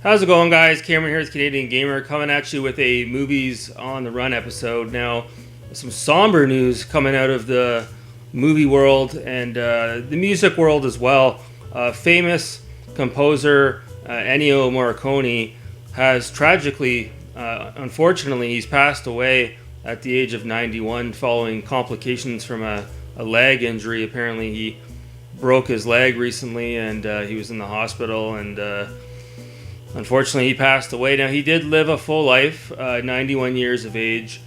How's it going, guys? Cameron here, it's Canadian Gamer, coming at you with a Movies on the Run episode. Now, some somber news coming out of the movie world and the music world as well. Famous composer Ennio Morricone has tragically, unfortunately, he's passed away at the age of 91 following complications from a leg injury. Apparently, he broke his leg recently and he was in the hospital and unfortunately, he passed away. Now, he did live a full life, 91 years of age.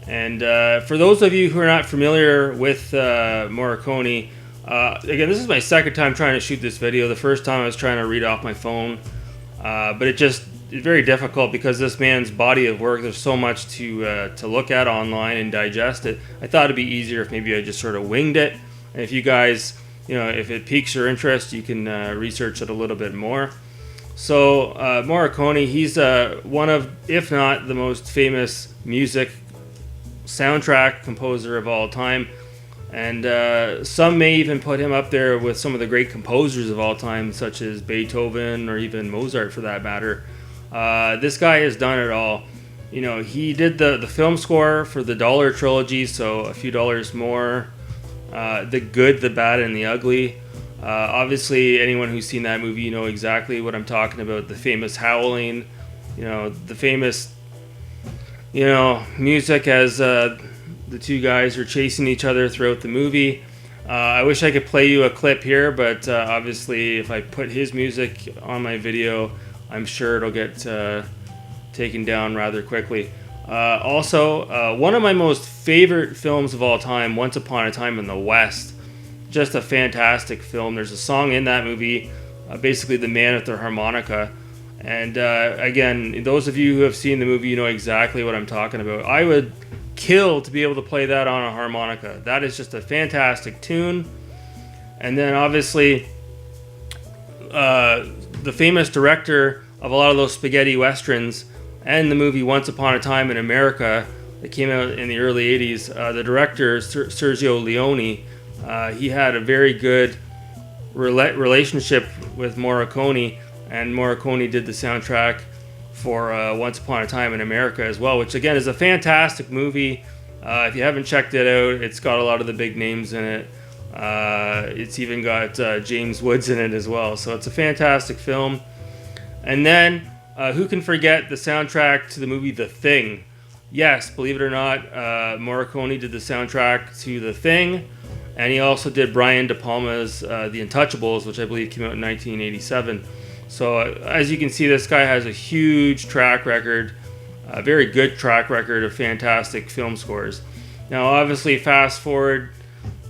And for those of you who are not familiar with Morricone, again, this is my second time trying to shoot this video. The first time I was trying to read off my phone. But it's very difficult because this man's body of work, there's so much to look at online and digest it. I thought it'd be easier if maybe I just sort of winged it. And if you guys, if it piques your interest, you can research it a little bit more. So Morricone, he's one of, if not the most famous music soundtrack composer of all time. And some may even put him up there with some of the great composers of all time, such as Beethoven or even Mozart for that matter. This guy has done it all. He did the film score for the Dollar Trilogy, so A Few Dollars More, The Good, the Bad, and the Ugly. Obviously, anyone who's seen that movie, you know exactly what I'm talking about. The famous howling, the famous, music as the two guys are chasing each other throughout the movie. I wish I could play you a clip here, but obviously, if I put his music on my video, I'm sure it'll get taken down rather quickly. Also, one of my most favorite films of all time, Once Upon a Time in the West. Just a fantastic film. There's a song in that movie, basically The Man with the Harmonica. And again, those of you who have seen the movie, you know exactly what I'm talking about. I would kill to be able to play that on a harmonica. That is just a fantastic tune. And then obviously, the famous director of a lot of those spaghetti westerns and the movie Once Upon a Time in America that came out in the early 80s, the director, Sergio Leone, he had a very good relationship with Morricone, and Morricone did the soundtrack for Once Upon a Time in America as well, which again is a fantastic movie. If you haven't checked it out, it's got a lot of the big names in it. It's even got James Woods in it as well, so it's a fantastic film. And then, who can forget the soundtrack to the movie The Thing? Yes, believe it or not, Morricone did the soundtrack to The Thing. And he also did Brian De Palma's The Untouchables, which I believe came out in 1987. So as you can see, this guy has a huge track record, a very good track record of fantastic film scores. Now, obviously, fast forward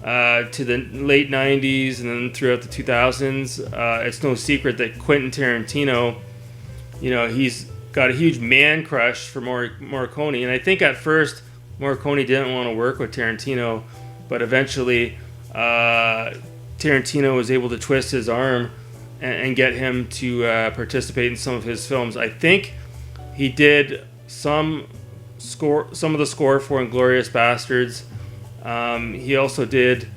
to the late 90s and then throughout the 2000s, it's no secret that Quentin Tarantino, he's got a huge man crush for Morricone. And I think at first, Morricone didn't want to work with Tarantino, but eventually, Tarantino was able to twist his arm and get him to participate in some of his films. I think he did some of the score for *Inglourious Bastards*. He also did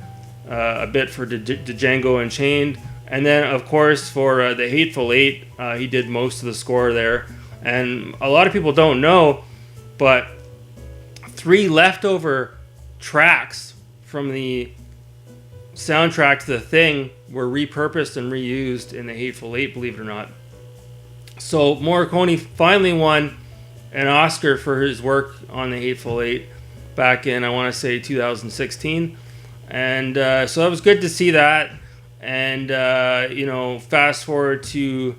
a bit for Django Unchained, and then of course for the *Hateful Eight*, he did most of the score there. And a lot of people don't know, but 3 leftover tracks from the soundtrack to The Thing were repurposed and reused in the Hateful Eight, believe it or not. So Morricone finally won an Oscar for his work on the Hateful Eight back in, I want to say, 2016. And so it was good to see that. And, fast forward to,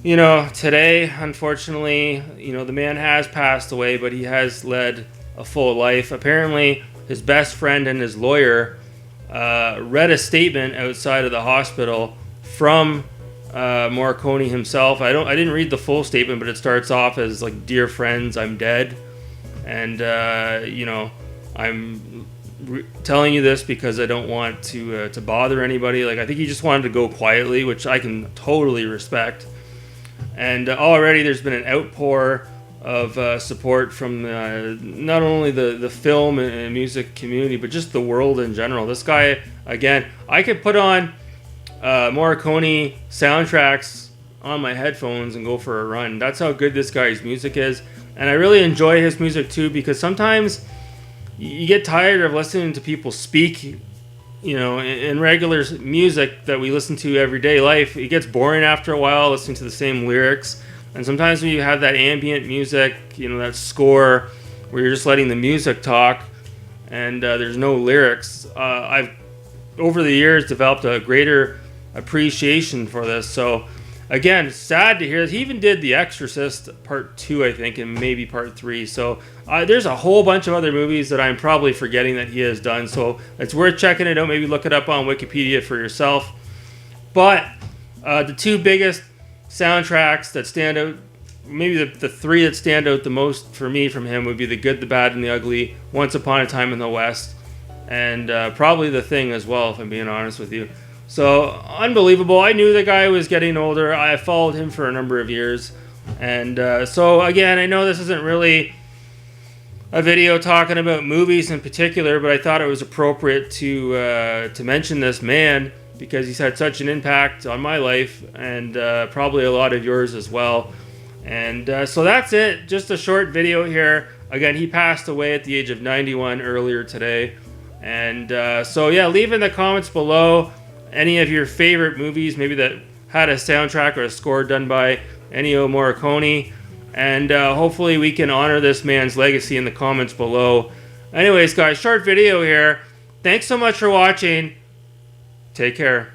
today, unfortunately, the man has passed away, but he has led a full life. Apparently, his best friend and his lawyer read a statement outside of the hospital from Morricone himself. I didn't read the full statement, but it starts off as like, "Dear friends, I'm dead," and I'm telling you this because I don't want to bother anybody. Like, I think he just wanted to go quietly, which I can totally respect. And already there's been an outpour of support from not only the film and music community, but just the world in general. This guy, again, I could put on Morricone soundtracks on my headphones and go for a run. That's how good this guy's music is. And I really enjoy his music too, because sometimes you get tired of listening to people speak, in regular music that we listen to everyday life. It gets boring after a while listening to the same lyrics. And sometimes when you have that ambient music, that score where you're just letting the music talk and there's no lyrics, I've over the years developed a greater appreciation for this. So again, sad to hear this. He even did The Exorcist Part 2, I think, and maybe Part 3. So there's a whole bunch of other movies that I'm probably forgetting that he has done. So it's worth checking it out. Maybe look it up on Wikipedia for yourself. But the two biggest soundtracks that stand out, maybe the three that stand out the most for me from him, would be The Good, the Bad, and the Ugly, Once Upon a Time in the West, and probably The Thing as well, if I'm being honest with you. So, unbelievable. I knew the guy was getting older. I followed him for a number of years. And so, again, I know this isn't really a video talking about movies in particular, but I thought it was appropriate to mention this man, because he's had such an impact on my life, and probably a lot of yours as well. And so that's it. Just a short video here. Again, he passed away at the age of 91 earlier today. And so, yeah, leave in the comments below any of your favorite movies, maybe that had a soundtrack or a score done by Ennio Morricone. And hopefully we can honor this man's legacy in the comments below. Anyways, guys, short video here. Thanks so much for watching. Take care.